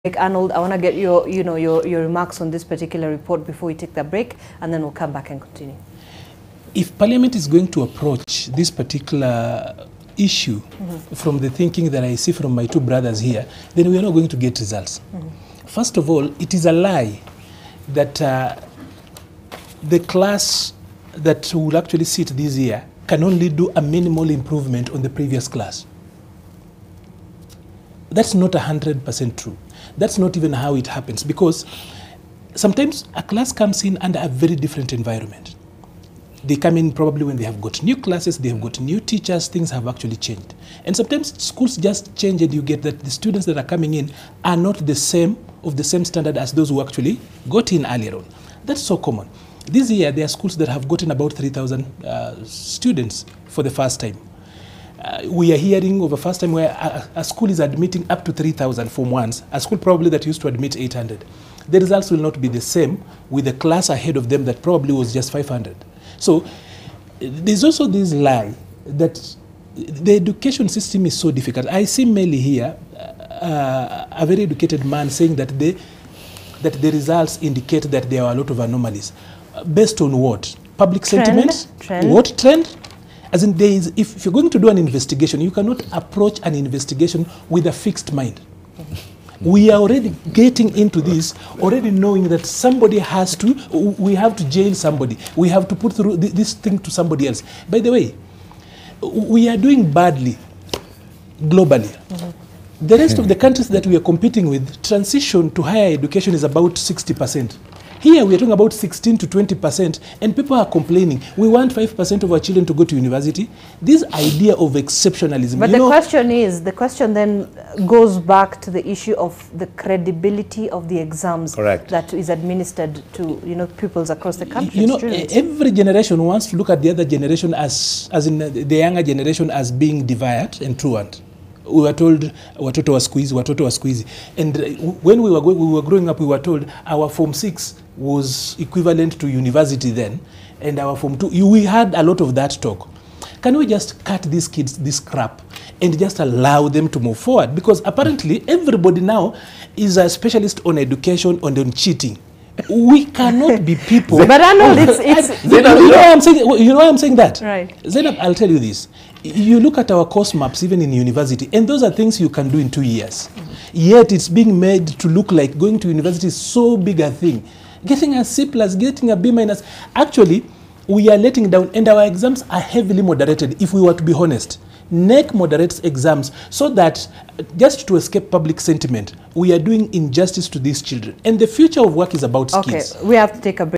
Arnold, I want to get your remarks on this particular report before we take the break, and then we'll come back and continue. If Parliament is going to approach this particular issue from the thinking that I see from my two brothers here, then we are not going to get results. First of all, it is a lie that the class that will actually sit this year can only do a minimal improvement on the previous class. That's not 100% true. That's not even how it happens, because sometimes a class comes in under a very different environment. They come in probably when they have got new classes, they have got new teachers, things have actually changed. And sometimes schools just change and you get that the students that are coming in are not the same, of the same standard as those who actually got in earlier on. That's so common. This year there are schools that have gotten about 3,000 students for the first time. We are hearing of a first time where a school is admitting up to 3,000 Form 1s, a school probably that used to admit 800. The results will not be the same with a class ahead of them that probably was just 500. So there's also this lie that the education system is so difficult. I see Meli here, a very educated man, saying that the results indicate that there are a lot of anomalies. Based on what? Public sentiment? Trend. What trend? As in, if you're going to do an investigation, you cannot approach an investigation with a fixed mind. We are already getting into this, already knowing that somebody has to, we have to jail somebody. We have to put through this thing to somebody else. By the way, we are doing badly globally. The rest of the countries that we are competing with, transition to higher education is about 60%. Here we are talking about 16 to 20%, and people are complaining. We want 5% of our children to go to university. This idea of exceptionalism. But the question then goes back to the issue of the credibility of the exams that is administered to pupils across the country. Every generation wants to look at the other generation as in the younger generation as being divided and truant. We were told watoto wa squeezy. And when we were growing up, we were told our Form 6 was equivalent to university then, and our Form 2, we had a lot of that talk. Can we just cut these kids this crap and just allow them to move forward? Because apparently everybody now is a specialist on education and on cheating. We cannot be people. But Arnold, you know why I'm saying that? Right. Zainab, I'll tell you this. You look at our course maps, even in university, and those are things you can do in 2 years. Yet it's being made to look like going to university is so big a thing. Getting a C+, getting a B-. Actually, we are letting down, and our exams are heavily moderated, if we were to be honest. NEC moderates exams so that, just to escape public sentiment, we are doing injustice to these children. And the future of work is about skills. Okay, we have to take a break.